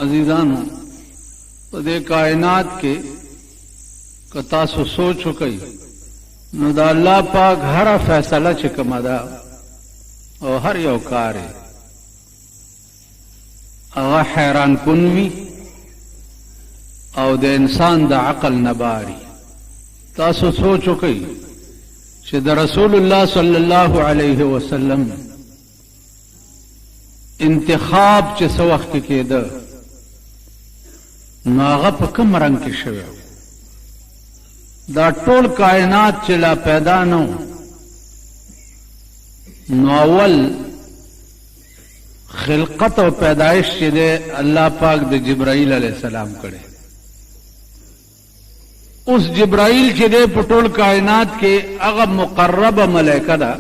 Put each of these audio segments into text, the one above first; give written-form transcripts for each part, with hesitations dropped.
अजीजानो पदे कायनात के कता सो सोच कई नु दा अल्लाह पाक हर फैसला चिकमदा और हर यो कार्य अगा हैरान कुनवी और दे इंसान दा अकल नबारी तासो सोच कई कि द रसूलुल्लाह सल्लल्लाहु अलैहि वसल्लम इंतखाब चे सवक्त के द नागा पे कम रंग के शवे दा टोल कायनात चला पैदा नो अव्वल खिलकत और पैदाइश चे दे अल्लाह पाक दे जिब्राइल अलैहिस्सलाम करे उस जिब्राइल चे दे पटोल कायनात के अगब मुकर्रब मलाइका दा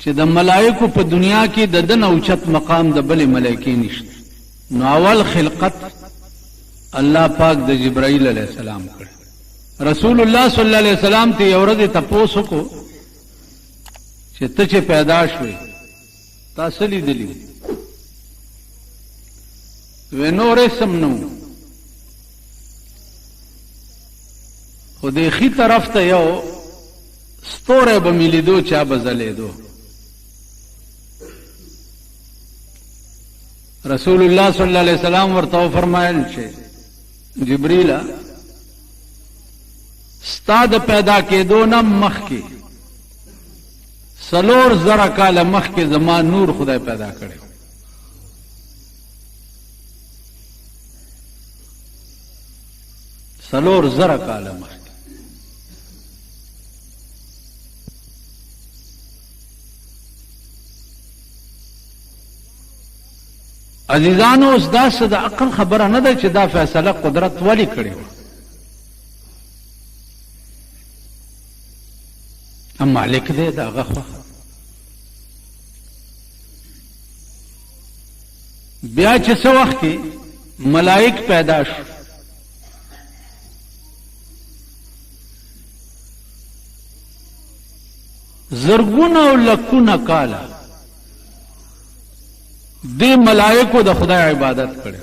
चे द मलाइको पे दुनिया की ददन औचत मकाम द बले मलाइकी निश्त अव्वल खिलकत अल्लाह पाक द जिब्राइल अलैहिस्सलाम करे रसूलुल्लाह सल्लल्लाहु अलैहि वसल्लम ते औरत तपोसो को चे तचे पैदाश हुए तासली दिली वे नोरे समनू खुदेखी तरफ तो यो स्तोरे बमिली दो चा बजले दो रसूलुल्लाह सल्लल्लाहु अलैहि वसल्लम वर्तो फरमायल छे जिब्रीला स्ताद पैदा के दो न मख के सलोर जरा काल मख के जमान नूर खुदा पैदा करे सलोर जरा काल मख अजीजानो उस दास दा अकल खबर न दे दा फैसला कुदरत वाली करे हम मालिक दे दा गफा ब्या च वक्त की मलाइक पैदाश जरगुना और लकुना काला दे मलाइको द खुदा इबादत करे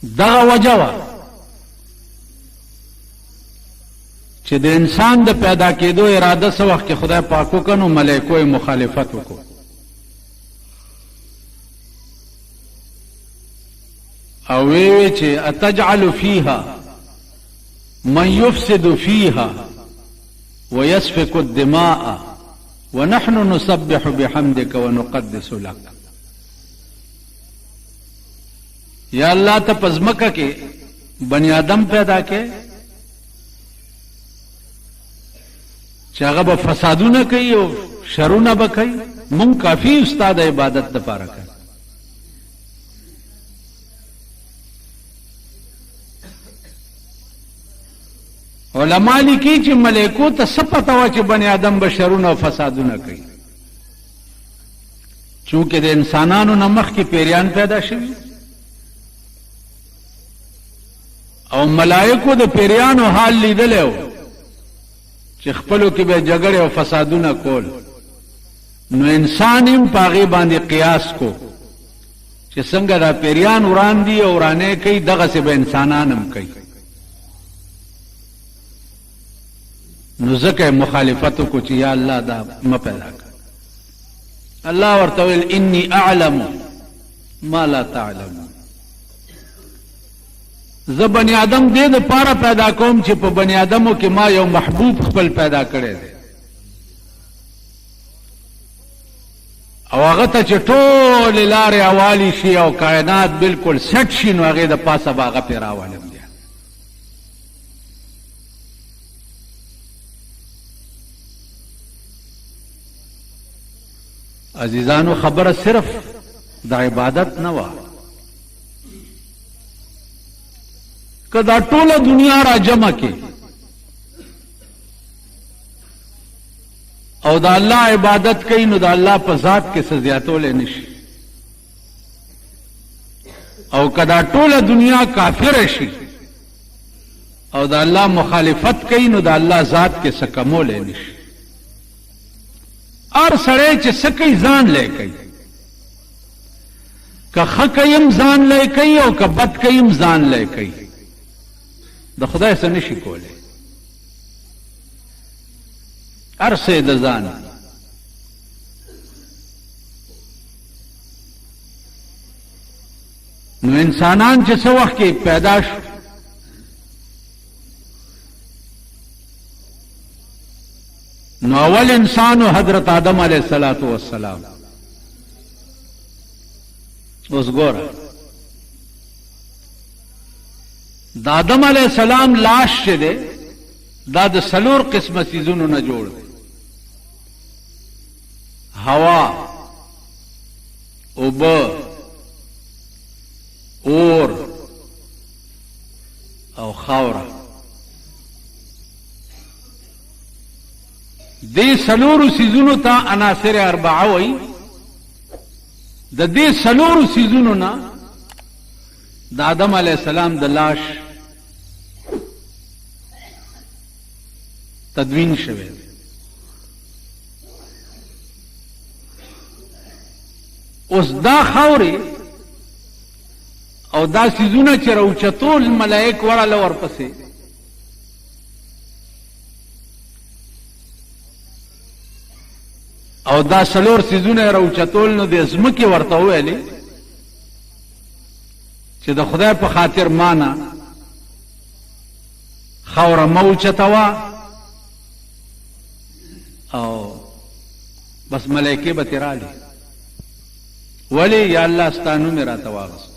दगा वजवा चे दे इंसान द पैदा के दो इरादा से वक्त के खुदा पाको कनो मलाइको मुखालिफत को अवे चे अतजअलु फीहा मन युफ्सिदु फीहा व यस्फिकु दिमाअ व नहनु नुसब्बिहु बिहम्दिका व नुक़द्दिसु लक या अल्लाह त पजमका के बनी आदम पैदा के चागा ब फसादू न कई और शरू न बकई मुंग काफी उस्ताद इबादत द पारा कर उलमा लिखी ची मलेको तो सब पता हुआ ची बने आदम बशरू न फसादू न कई चूंकि दे इंसानानो नमख की पेरियान पैदा शवी और मलाइको दे पेरियानो हाल लीदले हो ची खपलो की बे जगड़े और फसादू न कोल नो इंसान इम पागी बांधे कियास को ची संग दा पेरियान उड़ान दी और आने कई दगा से बे इंसानानम कई नुज़क मुखालिफतों को चिया अल्लाह दा म पैदा कर अल्लाह और तविल इन्नी अअलमु मा ला तअलमु ज बनी आदम दे द पारा पैदा कोम छि प बनी आदमो के मा यो महबूब खपल पैदा करे दे अवागत चटोल लारे अवाली शी और कायनात बिल्कुल सेट शी नो आगे द पासा बागा पेरा वाले अजीजानो खबर सिर्फ दा इबादत न वा कदा टोला दुनिया रा जमा के और दा अल्लाह इबादत कई नु दा अल्लाह पर जात के सजियातो ले निशी और कदा टोला दुनिया काफिर शी او د الله مخالفت کوي نو د الله ذات کې څه کمولی نشي. هر سړی چې څه کوي ځان لی کوي، که ښه کوي هم ځان لی کوي او که بد کوي هم ځان لی کوي، د خدای څه نشي کولی. هر څه د ځان. نو انسانان چې څه وخت کې پیدا شو نو اول انسانو حضرت آدم علیہ الصلوۃ والسلام. اوس ګوره د آدم علیہ السلام لاش چې دی دا د څلور قسمه څیزونو نه جوړ دی: هوا، اوبه، اور او خاوره. دې څلورو څیزونو ته عناصر اربعه وایي. د دې څلورو څیزونو نه د آدم علیہ السلام د لاش تدوین شوی. اوس دا خاورې او دا څیزونه چې راوچتول ملائک ورله ورپسې او دا څلور څیزونه راوچتول نو د ځمکې ورته وویلې چې د خدای په خاطر مانا خاوره مه اوچتوه او بس ملائکې به ترې رالي. ولې یا الله ستا نوم یې راته واغست.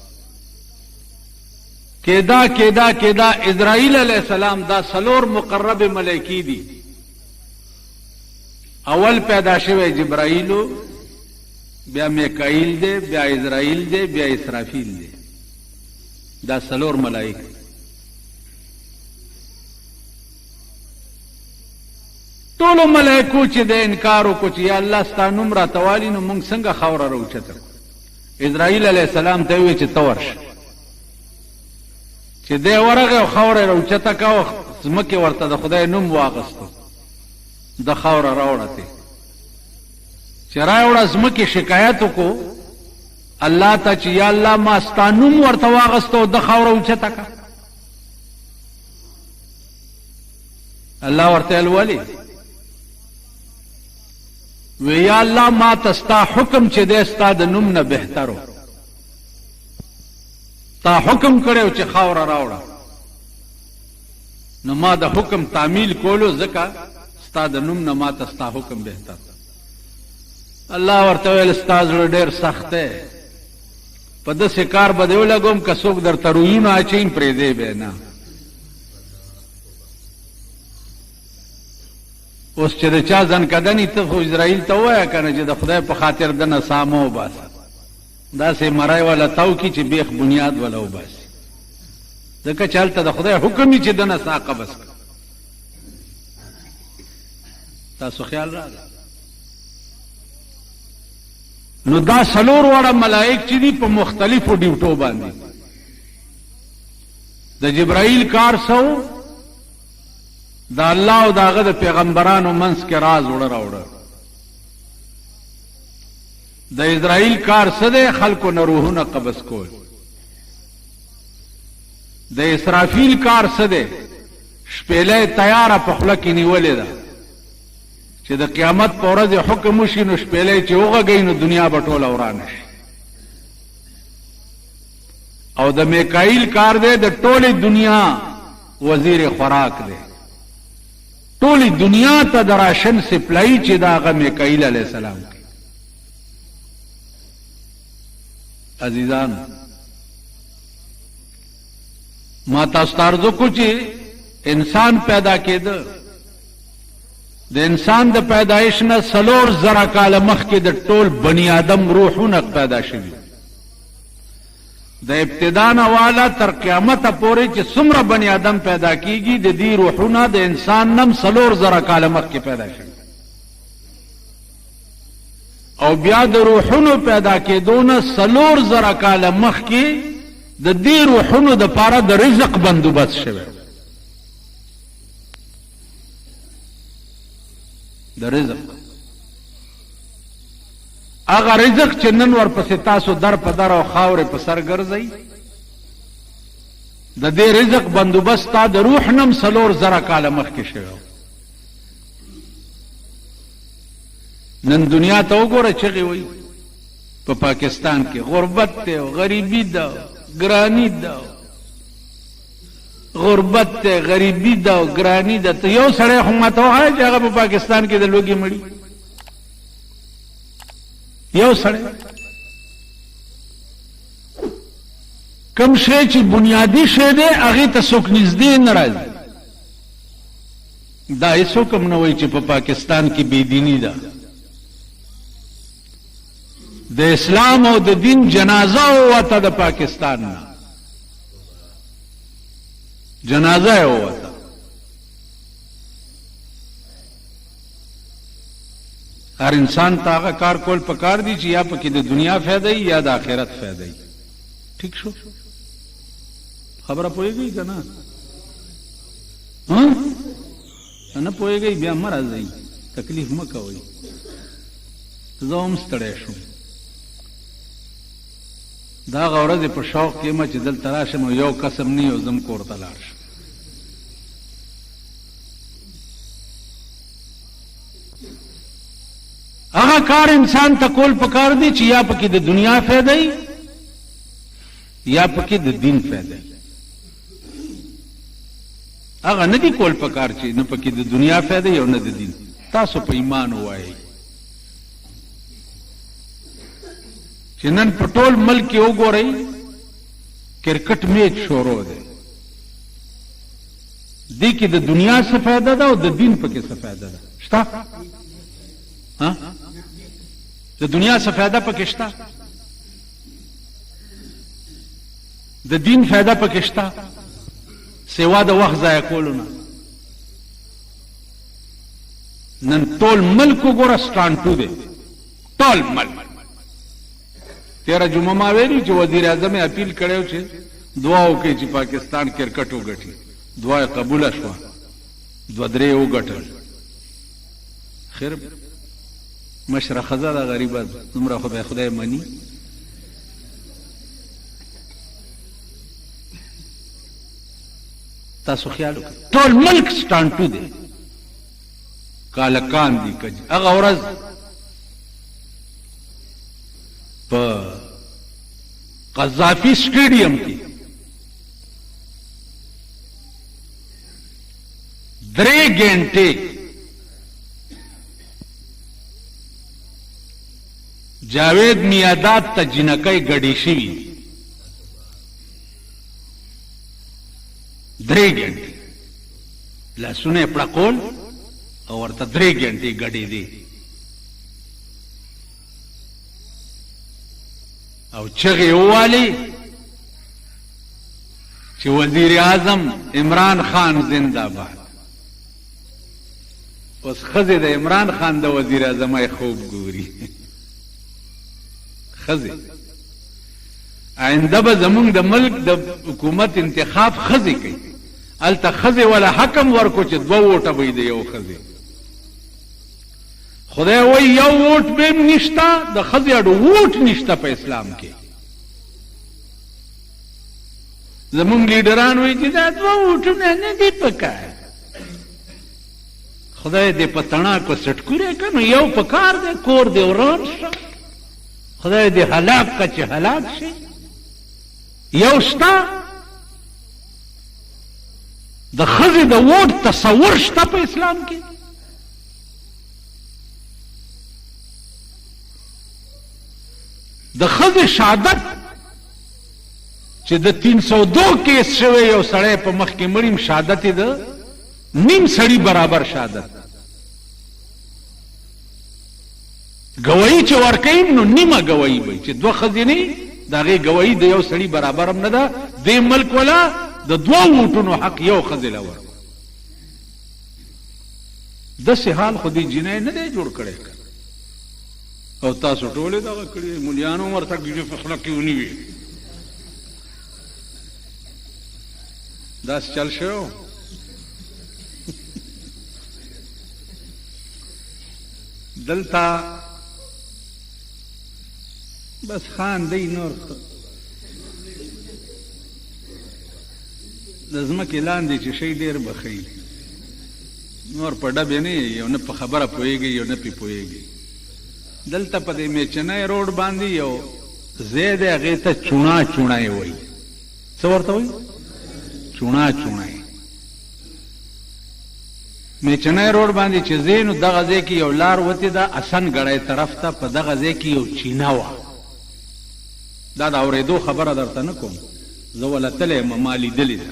کېدا اسرائیل علیہ السلام دا څلور مقرب ملائکی دي. اول پیدا شوی جبرائیلو، بیا میکائیل دی، بیا اسرائیل دی، بیا اسرافیل دی. دا څلور ملائک. ټولو ملائکو چې د انکار وکړو چې یا الله ستا نوم راته والي نو موږ څنګه خاوره راوچته کړو. اسرائیل علیہ السلام ته وویل چې ته ورشه. چې دی ورغی او خاوره یې راوچته کړه او ځمکې ورته د خدای نوم واغستو، د خاوره راوړه ته. چې راوړه ځمکې شکایت وکړو الله ته چې یا الله ما ستا نوم ورته واغستو د خاوره اوچته کړه. الله ورته ویل ولې؟ وی یا الله ما ته ستا حکم چې دی ستا د نوم نه بهترو. تا حکم کړو چې خاوره راوړه نو ما د حکم تعمیل کولو ځکه ستا د نوم نه ما ته ستا حکم بهتر. الله ورته ویل ستا زړه ډېر سخت دی، په داسې کار به دې ولګوم که څوک درته رویونه اچوي پرېږدی به یې نه. اوس چې د چا ځنکدنې ته خو اسرائیل ته ووایه که نه چې د خدای په خاطر دنه سامه وباسه، داسې مری والا تاو کي چې بیخ بنیاد والا وباسي، ځکه چې هلته د خدای حکم وي چې دنه سا قبض کړه. تاسو خیال راغی؟ نو دا څلور واړه ملائک چې دي په مختلفو ډیوټو باندې. د جبرائیل کار سو د الله او د هغه د پیغمبرانو منځ کې راز وړه راوړه. د اسرائیل کار څه دی؟ خلکو نه روحونه قبض کول. د اسرافیل کار څه دی؟ شپېلۍ تیاره په خوله کې نیولې ده چې د قیامت په ورځ حکم وشي نو شپېلۍ چې وغږوي نو دنیا به ټوله ورانه شي. او د میکائیل کار دی د ټولې دنیا وزیر خوراک دی. ټولې دنیا ته د راشن سپلای چې د هغه میکائیل علیہ السلام کوي. عزیزان ما تاسو ته عرض وکړو چې انسان پیدا کېده، د انسان د پیدایش نه 4,000 کاله مخکې د ټول بني آدم روحونه پیدا شوي. د ابتدا نه والا تر قیامته پورې چې څومره بني آدم پیدا کیږي د دې روحونه د انسان نم 4,000 کاله مخکې پیدا شوي. او بیا د روحونو پیدا کېدو نه 4,000 کاله مخکې د دې روحونو د پاره د رزق بندوبست شوی. د رزق هغه رزق چې نن ورپسې تاسو در په در او خاورې په سر ګرځئ د دې رزق بندوبست تا د روح نم 4,000 کاله مخکې شوی نن دنیا ته وګوره چغې وایي په پاکستان کې غربت دی او غریبي ده ګرانی ده غربت ته غریبی ده او ګرانی ده ته یو سړی خو ماته وایي چې هغه په پاکستان کې د لوږې مړي یو سړی کم شی چې بنیادی شی دی هغې ته څوک نږدې نه راځي دا هېڅوک هم نه وایي چې په پاکستان کې بېدیني ده د اسلام او د دین جنازه ووته د پاکستان نه جنازه یې ووته هر انسان ته هغه کار کول پکار دي چې یا پکې د دنیا فایده یا د آخرت فایده ٹھیک شو خبره پوهېږئ که نه نه پوهېږئ بیا مه راځئ تکلیف مه کوئ زه هم ستړی شوم دا هغه ورځې په شوق کې یم چې دلته راشم او یو قسم نه یو زم کور ته لاړ شم هغه کار انسان ته کول پکار دی چې یا پکې د دنیا فایده یا پکې د دین فایده هغه نه دی کول پکار چې نه پکې د دنیا فایده او نه د دین تاسو په ایمان ووایئ چې نن په ټول ملک کې وګورئ کرکټ میچ شروع دی دې کې د دنیا څه فایده ده او د دین پکې څه فایده ده شته د دنیا څه فایده پکې شته د دین فایده پکې شته سوا د وخت ضایع کولو نه نن ټول ملک وګوره سټانټو دی ټول ملک تیرا جمعه ما ویلي چې وزیر اعظم اپیل کړی چې دعا وکړي چې پاکستان کرکټ وګټي دعا یې قبوله شوه 2-3 وګټل خیر مشره ښځه ده غریبه دومره خو به خدای مني تاسو خیال وکړئ ټول ملک سټانټو دی کالکان دي کج هغه ورځ په قذافي سټیډیم کې 3 घंटे جاوید میادات ته جنکۍ ګډې شوي 3 घंटे لاسونه یې پړکول او ورته 3 घंटे ګډې دي او چغې ووالي چې وزیر اعظم عمران خان زنده باد اوس ښځې د عمران خان د وزیر اعظمۍ خوب ګوري ښځې آینده به زمونږ د ملک د حکومت انتخاب ښځې کوي هلته ښځې ولا حکم ورکو چې 2 ووټه به د یو ښځې خدای وایي یو ووټ به هم نشته د ښځې اډو ووټ نشته په اسلام کې زمونږ لیډران وایي چې دا 2 ووټونه نه دي پکار خدای دې په تڼاکو سټکورې که نو یو پکار دی کور دې وران شه خدای دې هلاک که چې هلاک شي یو شته د ښځې د ووټ تصور شته په اسلام کې د ښځې شهادت چې د 302 کیس شوی یو سړی په مخ کې مړیم شهادت یې د نیم سړي برابر شهادت گواهی چې ورکوي نو نیمه گواهی وي چې 2 ښځې نه د هغې گواهی د یو سړي برابر هم نه ده دې ملک ولا د 2 ووټونو حق یو ښځې له ورکړو داسې حال خو دې جنۍ نه دی جوړ کړی او تاسو ټولې دغه کړي مولیانو ورته فخله کې ونیوي داسې چل شو دلتا بس خان دی نور د ځمکې لاندې چې شی ډېر بخی نور په ډبې نه یو نه په خبره پوهېږي یو نه پې پوهېږي. دلته په دې میچنی روډ باندې یو ځای دی هغې ته چوڼا چوڼی وایي. څه ورته وایي؟ چوڼا چوڼی. میچنی روډ باندې چې ځې نو دغه ځای کې یو لار وتې ده اسن ګړی طرف ته، په دغه ځای کې یو چینه وه. دا د اورېدو خبره درته نه کوم، زه ولتلی یم، ما لیدلې ده.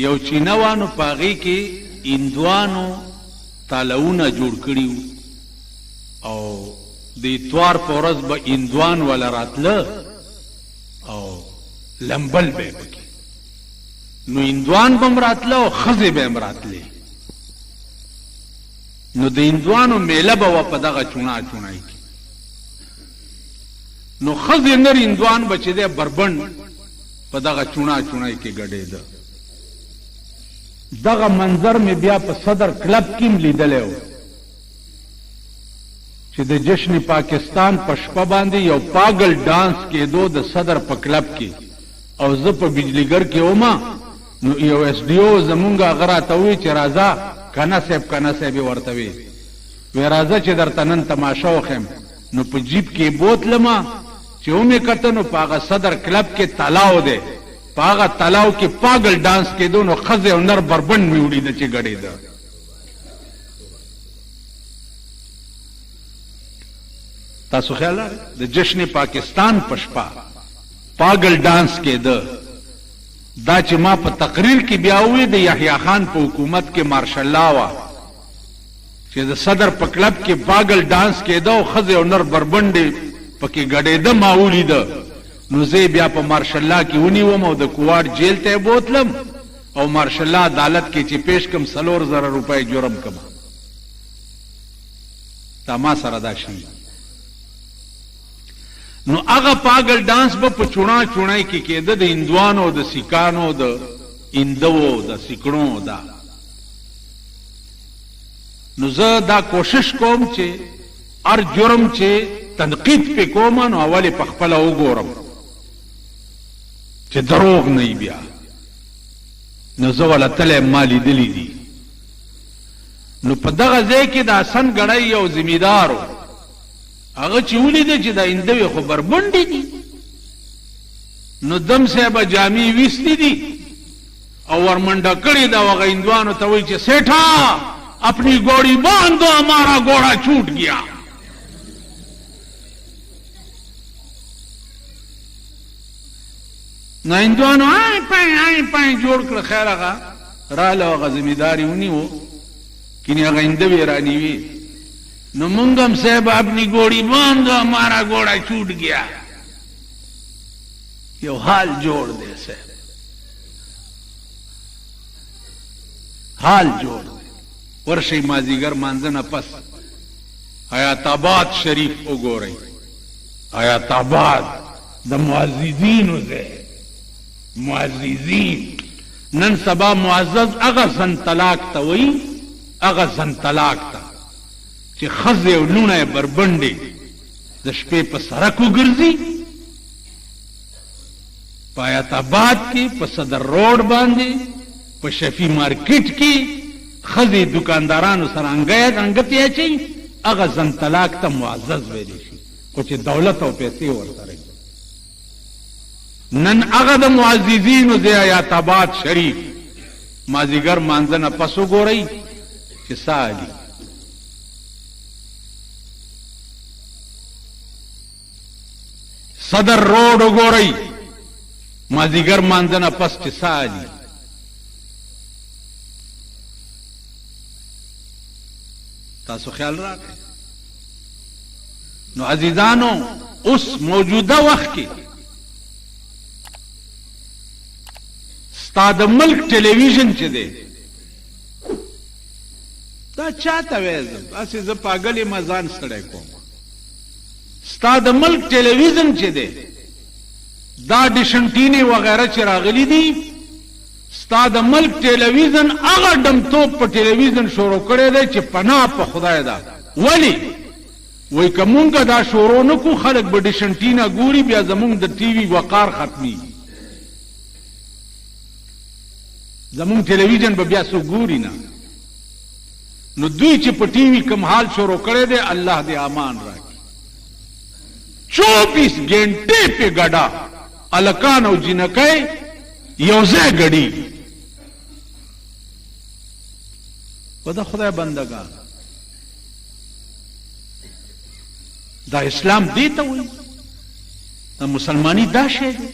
یو چینه وه نو په هغې کې هندوانو تالونه جوړ کړي وو او د اتوار په ورځ به هندوان وله راتله او لمبل به یې پکې، نو هندوان به م راتله او ښځې به م راتلې. نو د هندوانو میله به وه په دغه چوڼا چوڼی کې. نو ښځې نر هندوان به چې دی بربنډ په دغه چوڼا چوڼی کې ګډېده. دغه منظر مې بیا په صدر کلب کې م لیدلی و چې د جشن پاکستان په شپه باندې یو پاگل ډانس کېدو د صدر په کلب کې، او زه په بجلیګر کې ومه. نو یو ایس ډي او زمونږ هغه راته ووایي چې راځه کنه صاحب کنه صاحب یې ورته وی راځه چې درته نن تماشه وښیم. نو په جیب کې بوتلمه چې ومې کته نو په هغه صدر کلب کې تلاو دی، په هغه تلاو کې پاگل ډانس کېدو، نو ښځې او نر بربنډ مې وړېده چې ګډېده. تاسو خیال لرئ د جشن پاکستان په شپه پاگل ډانس کېده. دا چې ما په تقریر کې بیا ووی د یحیی خان په حکومت کې مارشل لا وه چې د صدر په کلب کې پاگل ډانس کېده او ښځې او نر بربنډې پکې ګډېده، ما ولیده. نو زه بیا په مارشل لا کې ونیوم او د کوواټ جیل ته یې بوتلم او مارشل لا عدالت کې چې پیش کم 4,000 روپۍ جرم کم. دا ما سره دا شي. نو هغه پاگل ډانس به په چوڼا چوڼی کې کېده د هندوانو د سیکانو د هندوو د سیکړو دا. نو زه دا کوشش کوم چې هر جرم چې تنقید پې کوم نو اول یې په خپله وګورم چې دروغ نه وي بیا. نو زه ولتلی یم، ما لیدلي دي. نو په دغه ځای کې د حسن ګړی یو زمیندار و، هغه چې ولیده چې دا هندوې خو بربنډې دي، نو دم صاحبه جامې ویستې دي او ورمنډه کړې ده. هغه هندوانو ته وایي چې سیټا اپنی گوڑی باندھو ہمارا گوڑا چھوٹ گیا. نو هندوانو آئیں پائیں جوړ کړه. خیر هغه راله هغه زمینداري ونیو کینې هغه هندوې رانیوې. نو مونږ هم صاحب اپنی گوڑی باندھو ہمارا گوڑا چھوٹ گیا. یو حال جوړ دی صاحب، حال جوړ دی. ورشي مازیګر مانځه نه پس حیات آباد شریف وګورئ. حیات آباد د معززینو ځای، معززین. نن سبا معزز هغه زن طلاق ته وایي، هغه زن طلاق ته چې ښځې او لوڼه یې بربنډې د شپې په سړک وګرځي. په حیات آباد کې په صدر روډ باندې په شفیع مارکیټ کې ښځې دکاندارانو سره انګتې اچوي، هغه زن طلاق ته معزز ویلی شي، خو چې دولت او پیسې ورسره. نن هغه د معززینو ځای حیات آباد شریف مازدیګر مانځه نه پس وګورئ چې څه حالي. صدر روډ وګورئ مازدیګر مانځه نه پس چې څه حالي. تاسو خیال راکړئ. نو عزیزانو اوس موجوده وخت کې ستا د ملک ټلویزیون چې دی دا چاته وایي، داسې زه پاګل یم ځان ستړی کوم. ستا د ملک ټلویزیون چې دی دا ډیشنټینې وغیره چې راغلي دي، ستا د ملک ټلویزیون هغه ډمتوب په ټلویزیون شروع کړی دی چې پناه په خدای ده ولی وای کومګه دا شورو نه کو خلک به ډیشنټینا ګوري بیا زمونږ د ټي وي وقار ختمي زمونږ ټلویزیون به بیا سو ګوري نه نو دوی چې په ټي وي کوم حال شروع کړی دی الله دې امان راکړي 24 घंटे په ګډا الکان او جنکای یو ځای ګډي ودا خدای بندگان دا اسلام دیتا ہوئی دا مسلمانی دا شے دی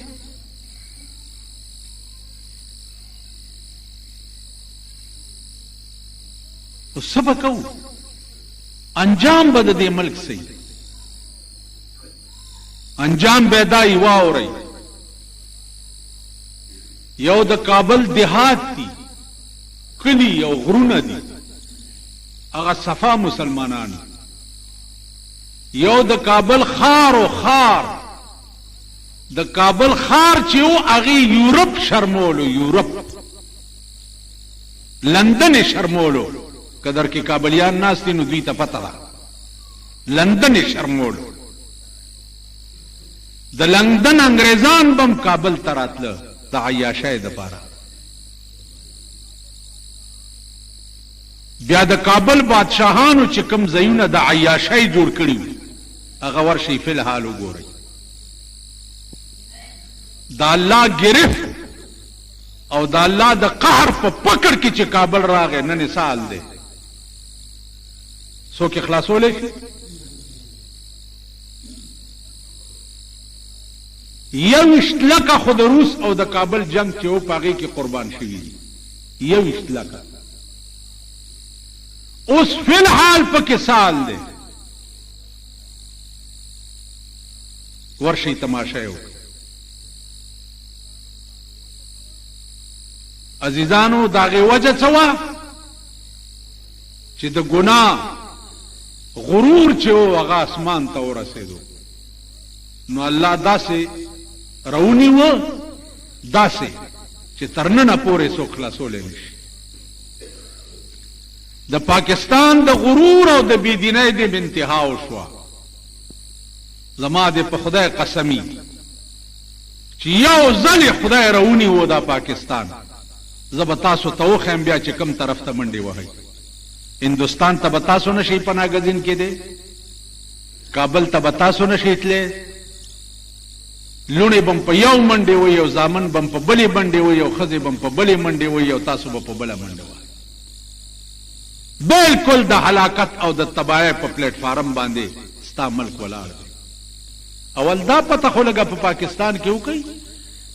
تو سبکو انجام بد دے ملک سے انجام بیدائی واو رئی یو دا کابل دیہات تی کلی یو غرون دی اغا صفا مسلمانان یو د کابل خار او خار د کابل خار چې او اغي یورپ شرمولو یورپ لندن شرمولو قدر کې کابلیان ناس دي نو دوی ته پته ده لندن شرمولو د لندن انګريزان بم کابل تراتله د عیاشۍ د پاره بیا د کابل بادشاہانو چې کوم ځایونه د عیاشۍ جوړ کړي هغه ورشي فل حال وګورئ دا الله گرفت او دا الله د قهر په پکړ کې چې کابل راغی نن سال دی څوک خلاصولې شي یوشت لکه خود روس او د کابل جنگ چې او پاغي کې قربان شوي یوشت لکه اوس فی الحال پکې سال دی ورشي تماشا یو عزیزانو داغه وجه څه چې د ګناه غرور چې او هغه اسمان ته ورسېدو نو الله داسې رونی و داسې چې ترننه پورې سو خلاصولې نشي د پاکستان د غرور او د بيدینۍ د انتها وشو زما د په خدای قسمی چې یو ځل خدای رونی و د پاکستان زب تاسو ته وخم بیا چې کم طرف ته منډي وهي هندستان ته بتاسو نشي پناګزین کې دي کابل ته بتاسو نشي تله لونی بم په یو منډي و یو ځامن بم په بلی منډي و یو خزي بم په بلی منډي و یو تاسو په بل منډي و بالکل د هلاکت او د تباہی په پلیټ فارم باندې ستا ملک ولاړ اول دا پته خو لګه په پاکستان کې وکي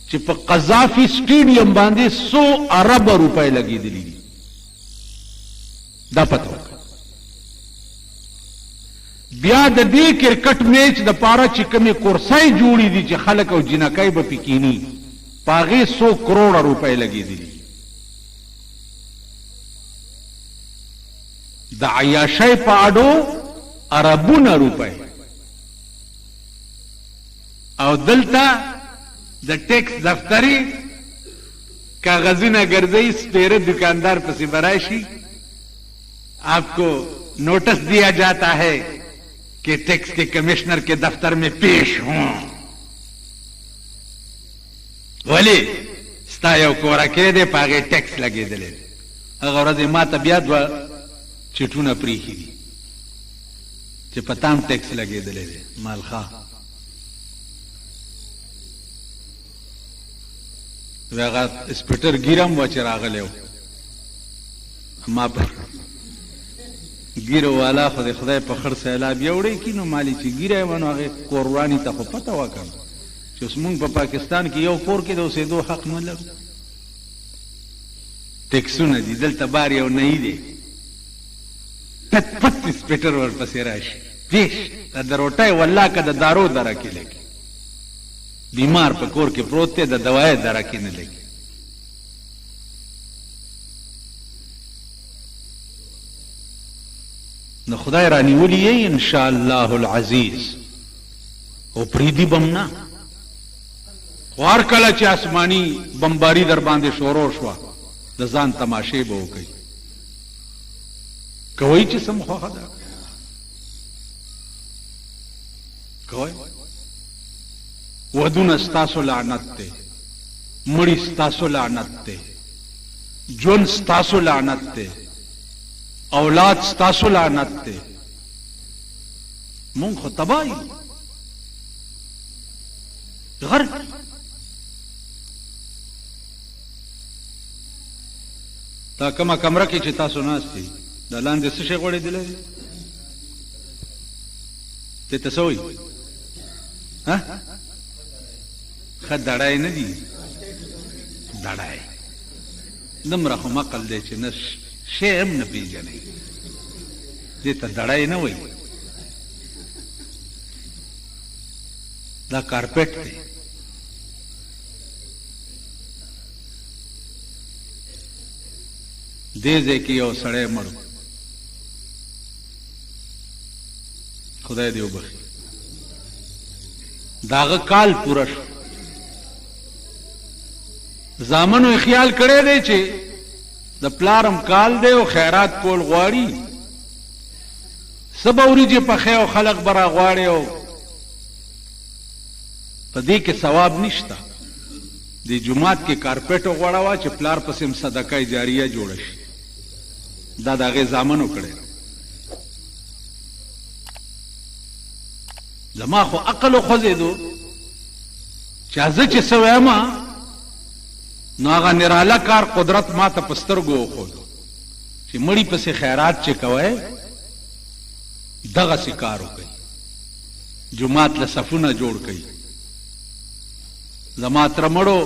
چې په قذافي سټیډیم باندې 100 ارب روپے لګیدلی دا پته بیا د دې کرکټ میچ د پاره چې کومه کورسای جوړی دي چې خلک او جنکای به پکینی پاغه 100 کروڑ روپے لګیدلی د عیاشۍ په اډو اربونه روپے او دلته د ټیکس دفتری کاغذونه ګرځي سپیره دکاندار پسې براشي آپ کو نوٹس دیا جاتا ہے کہ ٹیکس کے کمشنر کے دفتر میں پیش ہوں ولی ستا یو کورا کې دې پاغه ټیکس لګېدلې هغه ورځ ما ته بیا دوه چټونه پریخي دي چې پتام ټیکس لګېدلې مالخا وغه سپیټر ګیرم و چې راغلو ما په ګیرو والا خدای په خر سیلاب یوړې کینو مالی چې ګیره ونه هغه قرباني ته پته وکړ چې اوس موږ په پاکستان کې یو کور کې د اوسېدو حق نه لرو ټیکسونه دي دلته بار یو نه دی پت سپیټر ورپسې راشي دیش د روټای والله که د دارو دره کې لګي بیمار په کور کې پروت دی د دوای دره کې نه لګي نو خدای رانی ولی ان شاء الله العزیز او پریدی بمنا خوار کله چې آسمانی بمباری در باندې شورو شو د ځان تماشې به وکي کوي چې سم خو خدا کوئ ودونه ستاسو لعنت دی، مړی ستاسو لعنت دی، ژوند ستاسو لعنت دی، اولاد ستاسو لعنت دی. مونږ خو تباہی غرق. دا کومه کمره کې چې تاسو ناستئ دا لاندې څه شی غوړېدلی دی؟ دې ته څه وایي؟ ښه دړی نه دي، دړی دومره خو مقل دی چې نه شی هم نه پېژنئ. دې ته دړی نه وایي، دا کارپېټ دی. دې ځای کې یو سړی مړ، خدای دې وبخي. د هغه کال پوره شو، زامنو یې خیال کړی دی چې د پلارم کال دی او خیرات کول غواړي، څه به وریجې پخې او خلق به راغواړي او په دې کې ثواب نشته. دې جومات کې کارپېټ وغوړوه چې پلار پسې هم صدقه جاریه جوړه شي. دا د هغې زامنو کړی. زما خو عقل وخوځېدو چې زه چې څه ویم نو هغه نراله کار قدرت ما ته په سترګو وښودو چې مړي پسې خیرات چې کوئ دغسې کار وکئ، جومات له صفونه جوړ کئ. زما تره مړو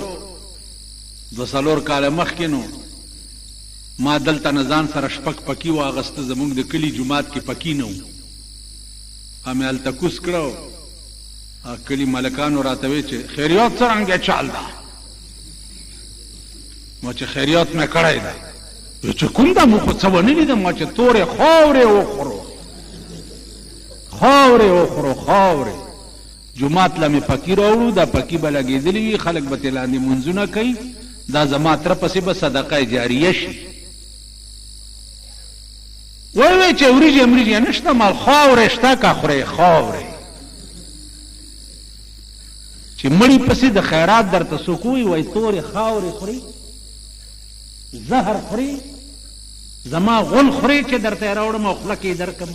2-3 کاله مخکې نو ما دلته نه ځان سره 6 پکي واغسته. زمونږ د کلي جومات کې پکي نه وو، مې هلته کوز کړه. کلي ملکانو راته وی چې خیریات څرنګه چال ده؟ ما چې خیریات مې کړی ده. چې کوم ده؟ مو خو څه ونه لیدم. ما چې تورې خاورې وخورو، خاورې وخورو، خاورې. جومات له مې پکي راوړو، دا پکي به لګېدلي وي، خلک به ترې لاندې منځونه کوي. دا زما تره پسې به صدقه جاریه شي. وی چې وریجې مریجې نشته، مال خاورې شته که خورې خاورې. چې مړي پسې د خیرات درته څوک وایي وایي تورې خاورې خوري، زهر خوري، زما غول خوري چې درته یې راوړم او خوله کې یې درکړم.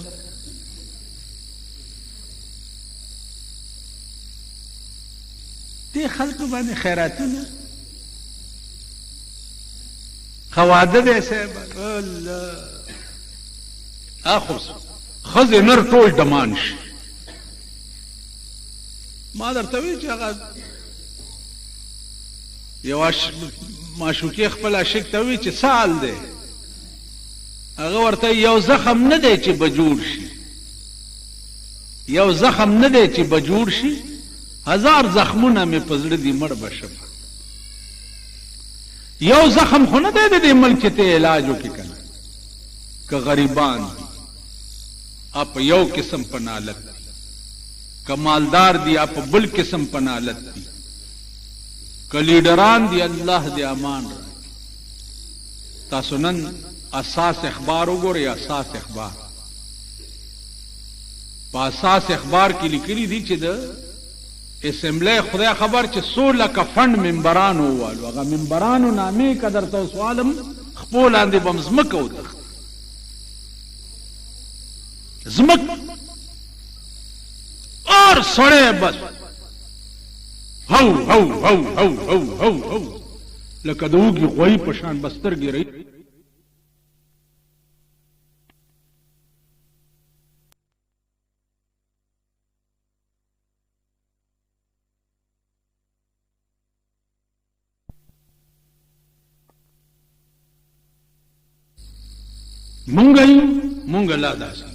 دې خلکو باندې خیراتونه ښه واده دی صاحب. الله اخوس ښځې نر ټول ډمان شي. ما درته وی چې هغه یوه معشوقې خپل عاشق ته وی چې څه حال دی؟ هغه ورته یو زخم نه دی چې به جوړ شي، یو زخم نه دی چې به جوړ شي، 1000 زخمونه مې په زړه دي مړ به شم. یو زخم خو نه دی د دې ملک چې ته علاج وکړې که نه. که غریبان دي آپ یو قسم په نالت دي، که مالدار دي آپ بل قسم په نالت دي، که لیډران دي الله دې امان راکړي. تاسو نن اساس اخبار وګورئ. اساس اخبار په اساس اخبار کې لیکلي دي چې د اسمبلی خدای خبر چې 16 فند ممبرانو ووالو. هغه ممبرانو نامې که درته اوس والم خپو لاندې به م ځمکه وتښتي، زمک اور سړی بس هو هو هو هو هو هو هو لکه د اوږې غوایي په شان به سترګې رهي. مونږ لا داسې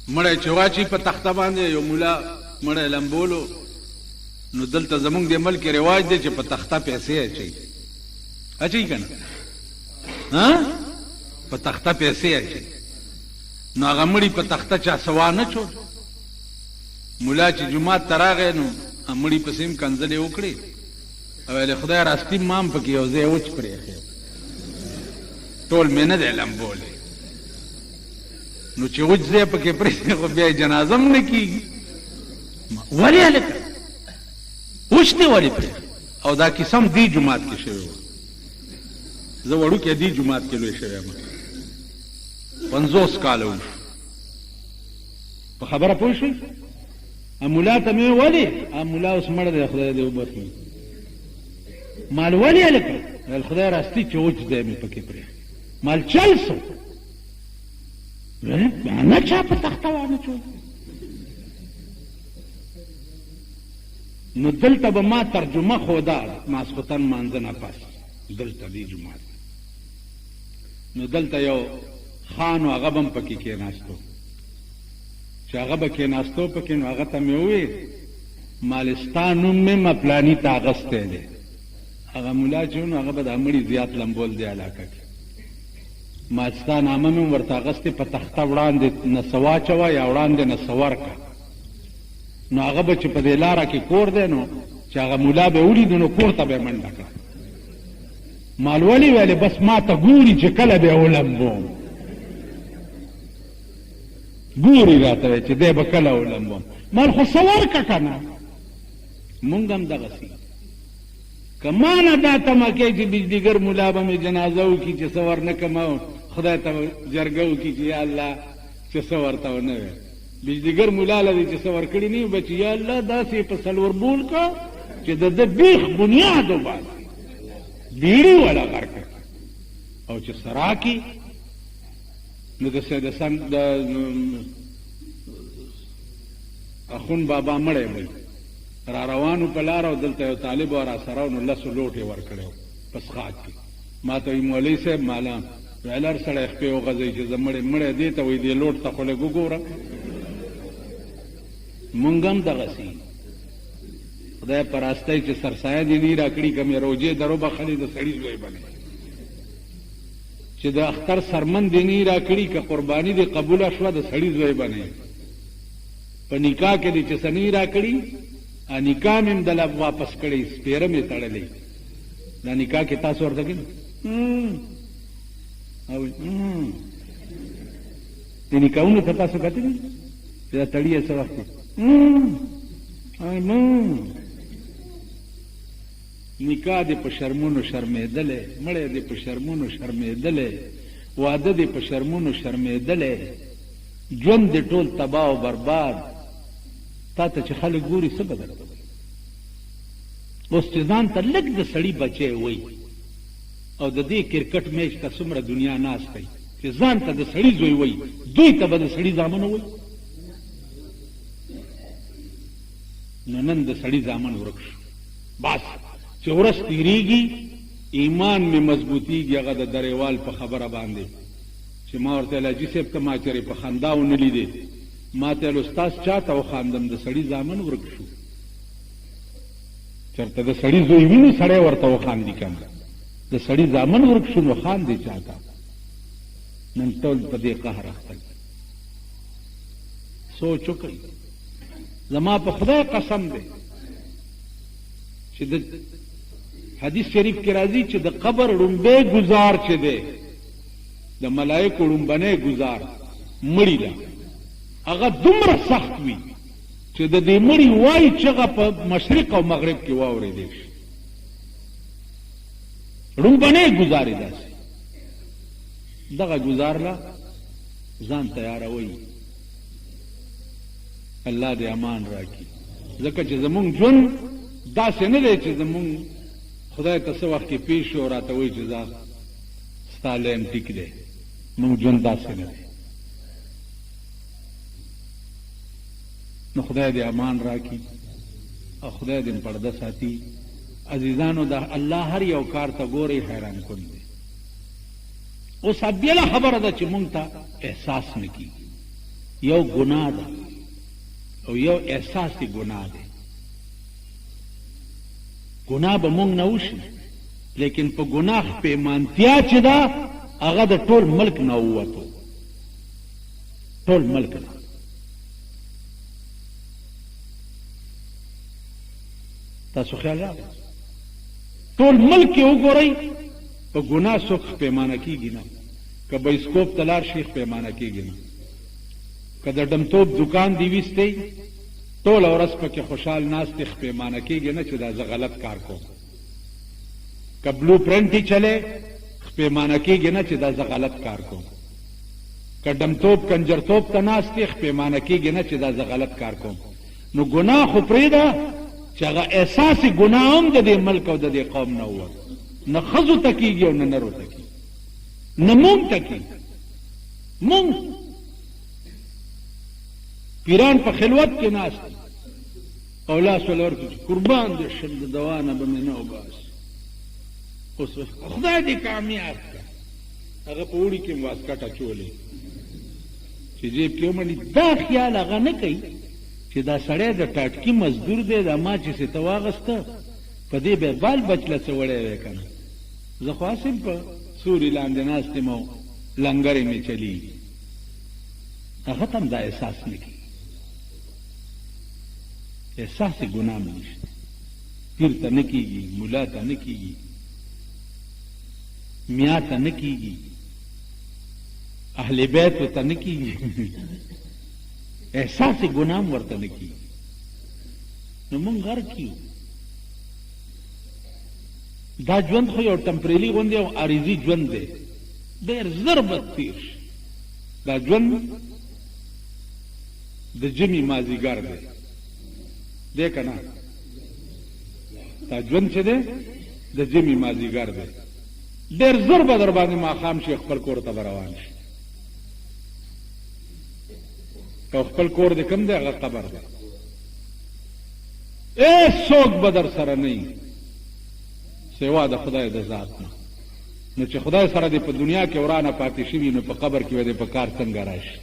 مړی چې واچي په تخته باندې یو مولا مړی لمبولو، نو دلته زمونږ د ملک رواج دی چې په تخته پیسې اچوي. اچوي که نه؟ په تخته پیسې اچوي. نو هغه مړي په تخته چا سوا نه چول. مولا چې جومات ته راغی نو مړي پسې هم کنځلې وکړې او ویلې خدای راستي ما هم پکې یو ځای وچ پرېښی، ټول مې نه دی لمبولی. نو چې وجځه پکې پرې خو بیا جنازم نه کیږي ولې هلکه اوس دې ولې پرې او دا کیسه دی جماعت کې شوی و زه وړوکی دی جماعت کې لوی شوی یم 50 کاله وشو په خبره پوه شوې مولا ته مې ولې مولا اوس مړ دی خدای دې وبخي مال ولې هلکه خدای راستي چې وچ دی مې پکې پرې مال چل سو نه چا په تخته وانه چول نو دلته به ما ترجمه خودا ماسخوتن مانځه نه پاس دلته دی جماعت نو دلته یو خان او هغه هم پکې کېناستو چې هغه به کېناستو پکې نو هغه ته مې وویل مالستان نوم مې مپلاني ته اغستی دی هغه ملا چې نو هغه به د مړي زیات لمبول دی علاقه کې مالستان نامه مې ورته اغستې په تخته وړاندې نسه واچوه یا وړاندې نسه ورکه نو هغه به چې په دې لاره کې کور دی نو چې هغه ملا به ولیدو نو کور ته به یې منډه کړه مال ولې ویلې بس ما ته ګوري چې کله به یې ولمبوم ګوري راته وی چې دی به کله ولمبوم مال خو څه ورکه که نه مونږ هم دغسې که ما نه دا تمه کوي چې بجلیګر ملا به مې جنازه وکړي چې څه ور نه کړم خدای ته جرګه وکړي چې یا الله چې څه ورته ونه وی بجلیګر مولا لدی چې څه ورکړي نه وي چې یا الله داسې په سلور بول کا چې د ده بیخ بنیاد وباسي بیړي والا غر کړ او چې سراکي نو د اخون بابا مړی وي را روانو په لاره او دلته یو طالب او را سره نو لسو لوټې ورکړی و په څښاک کې ما ته وایي مولوي صاحب مالا ویل هر سړی خپې وغځوي چې زه مړی دې ته وایي دې لوټ ته خو لږ وګوره مونږ هم دغسې خدای په راستۍ چې سرسایه دې نه راکړي که مې روجې درو بخلې د سړي زوی بنې چې د اختر سرمن دې نه راکړي که قرباني دې قبوله شوه د سړي زوی بنې په نکاح کې دې چې څه نه راکړي نکاح مې هم دله واپس کړی سپېره مې تړلی دا نکاح کې تاسو ورته کوي د نکاحونو ته تاسو کتلي چې دا تړي یې څه وخت نکاح دې په شرمونو شرمېدلی مړی دې په شرمونو شرمېدلی واده دې په شرمونو شرمېدلی ژوند دې ټول تباه او برباد تا ته چې خلک ګوري څه به درته وایي اوس چې ځان ته لږ د سړي بچی وایي او د دې کرکټ میچ ته څومره دنیا ناستی چې ځان ته د سړي زوی وایي دوی ته به د سړي زامنو وایي نو نن د سړي زامن ورک شو بس چې ورځ تېرېږي ایمان مې مضبوطېږي هغه د دریوال په خبره باندې چې ما ورته ویل حاجي صاحب ته ما چېرې په خندا ونه لیدې ما ته ویل استاذ چا ته وخاندم د سړي زامن ورک شو چېرته د سړي زوی وي سړی ورته وخاندي که نه د سړي زامن ورک شو نو خاندې چا ته نن ټول په دې قهر اخته سوچ وکړئ زما په خدای قسم دی چې د حدیث شریف کې راځي چې د قبر ړومبی ګزار چې دی د ملایکو ړومبنی ګزار مړي له هغه دومره سخت وي چې د دې مړي وایي چغه په مشرق او مغرب کې واورېدی شي ړومبنی ګزار یې داسې دغه ګزار له ځان تیاروئ الله دې امان راکړي ځکه چې زمونږ ژوند داسې نه دی چې زمونږ خدای ته څه وخت کې پیش شو راته وایي چې دا ستا لیم ټیک دی مونږ ژوند داسې نه دی نو خدای دې امان راکړي او خدای دې پرده ساتي عزیزانو دا الله هر یو کار ته ګورئ حیران کن دی اوس بله خبره ده چې مونږ ته احساس نه کېږي یو ګناه ده او یو احساسي ګناه دی ګناه به مونږ نه وشي لیکن په ګناه پیمانتیا چې ده هغه د ټول ملک نه ووتو ټول ملک نه تاسو خیال راغی ټول ملک کې وګورئ په ګناه څوک پیمانه کېږي نه که بایسکوپ ته لاړ شي پیمانه کېږي نه که د ډمتوب دکان دی ویستی ټول ورځ پکې خوشحال ناست خپېمانه کېږي نه چې دا زه غلط کار کوم. که بلو پرنټ یې چلی خپېمانه کېږي نه چې دا زه غلط کار کوم. که ډمتوب کنجرتوب ته ناست یې خپېمانه کېږي نه چې دا زه غلط کار کوم. نو ګناه خو پرېږده چې هغه احساس ګناه هم د دې ملک او د دې قوم نه ووت. نه ښځو ته کېږي او نه نرو ته کېږي، نه مونږ ته کېږي. مونږ پیران په خلوت کې ناست او لاس وله ورکړي چې قربان دې شم د دوا نه به مې نه وباسي. اوس خدای دې کامیاب کړه. هغه په اوړي کې واسکټ اچولې چې جیب کې ومني. دا خیال هغه نه کوي چې دا سړی د ټاټکي مزدور دی، دا ما چې څه ته واغسته په دې به بال بچ له څه وړی دی که نه. زه خو اصل په سوري لاندې ناست یم او لنګرې مې چلیږي. هغه ته هم دا احساس نه کوي، احساس ګناه مې نشته. پیر ته نه کېږي، ملا ته نه کېږي، میا ته نه کېږي، اهل بیتو ته نه کېږي. احساس ګناه هم ورته نه کېږي. نو مونږ غرق یو. دا ژوند خو یو ټمپریلي غوندې او عارضي ژوند دی، ډېر زر به تېر شي. دا ژوند د ژمي مازدیګر دی که نه؟ دا ژوند چې دی د ژمي مازدیګر دی. ډېر زر به در باندې ماښام شي، خپل کور ته به روان شي. او خپل کور دی کوم دی؟ هغه قبر دی. هېڅوک به در سره نه وي سوا د خدای د ذات نه. نو چې خدای سره دې په دنیا کې ورانه پاتې شوي، نو په قبر کې به دې په کار څنګه راشي؟